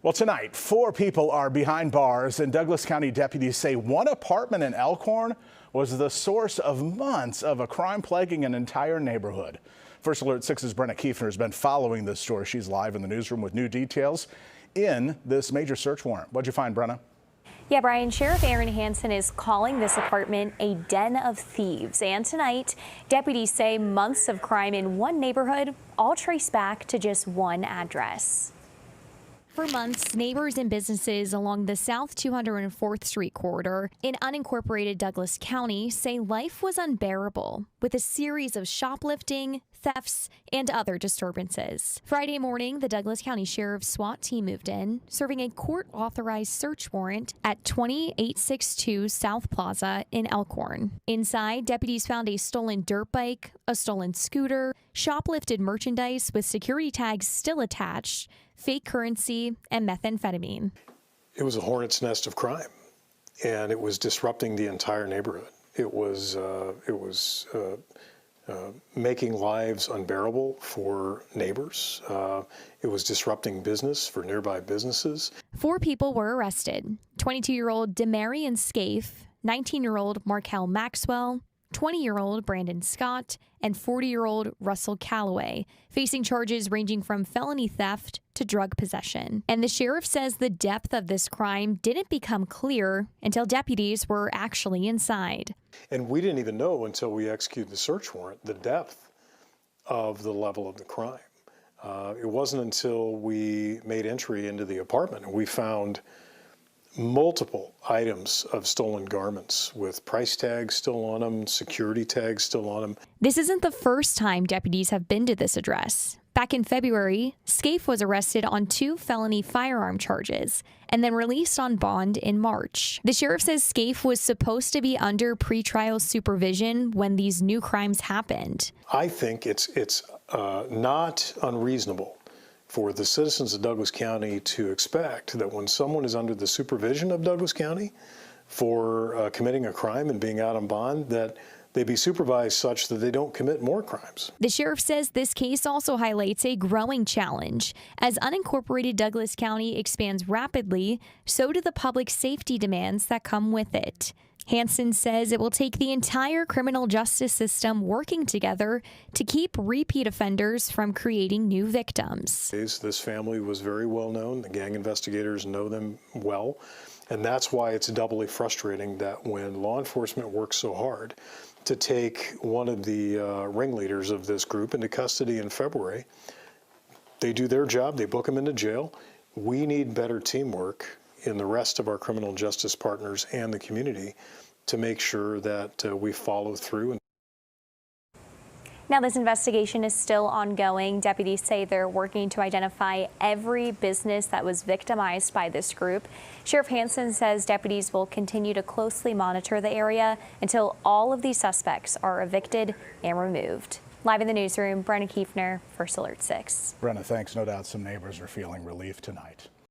Well, tonight, 4 people are behind bars, and Douglas County deputies say one apartment in Elkhorn was the source of months of a crime plaguing an entire neighborhood. First Alert 6's Brenna Kiefner has been following this story. She's live in the newsroom with new details in this major search warrant. What'd you find, Brenna? Yeah, Brian, Sheriff Aaron Hansen is calling this apartment a den of thieves. And tonight, deputies say months of crime in one neighborhood all trace back to just one address. For months, neighbors and businesses along the South 204th Street corridor in unincorporated Douglas County say life was unbearable with a series of shoplifting, thefts, and other disturbances. Friday morning, the Douglas County Sheriff's SWAT team moved in, serving a court-authorized search warrant at 20862 South Plaza in Elkhorn. Inside, deputies found a stolen dirt bike, a stolen scooter, shoplifted merchandise with security tags still attached, fake currency, and methamphetamine. It was a hornet's nest of crime, and it was disrupting the entire neighborhood. It was making lives unbearable for neighbors. It was disrupting business for nearby businesses. 4 people were arrested: 22-year-old Demarion Scaife, 19-year-old Markel Maxwell, 20-year-old Brandon Scott, and 40-year-old Russell Calloway, facing charges ranging from felony theft to drug possession. And the sheriff says the depth of this crime didn't become clear until deputies were actually inside. And we didn't even know until we executed the search warrant the depth of the level of the crime. It wasn't until we made entry into the apartment and we found multiple items of stolen garments with price tags still on them, security tags still on them. This isn't the first time deputies have been to this address. Back in February, Scaife was arrested on 2 felony firearm charges and then released on bond in March. The sheriff says Scaife was supposed to be under pretrial supervision when these new crimes happened. I think it's not unreasonable for the citizens of Douglas County to expect that when someone is under the supervision of Douglas County for committing a crime and being out on bond, that they be supervised such that they don't commit more crimes. The sheriff says this case also highlights a growing challenge. As unincorporated Douglas County expands rapidly, so do the public safety demands that come with it. Hansen says it will take the entire criminal justice system working together to keep repeat offenders from creating new victims. This family was very well known. The gang investigators know them well. And that's why it's doubly frustrating that when law enforcement works so hard to take one of the ringleaders of this group into custody in February, they do their job, they book them into jail. We need better teamwork in the rest of our criminal justice partners and the community to make sure that we follow through. Now, this investigation is still ongoing. Deputies say they're working to identify every business that was victimized by this group. Sheriff Hansen says deputies will continue to closely monitor the area until all of these suspects are evicted and removed. Live in the newsroom, Brenna Kiefner, First Alert 6. Brenna, thanks. No doubt some neighbors are feeling relief tonight.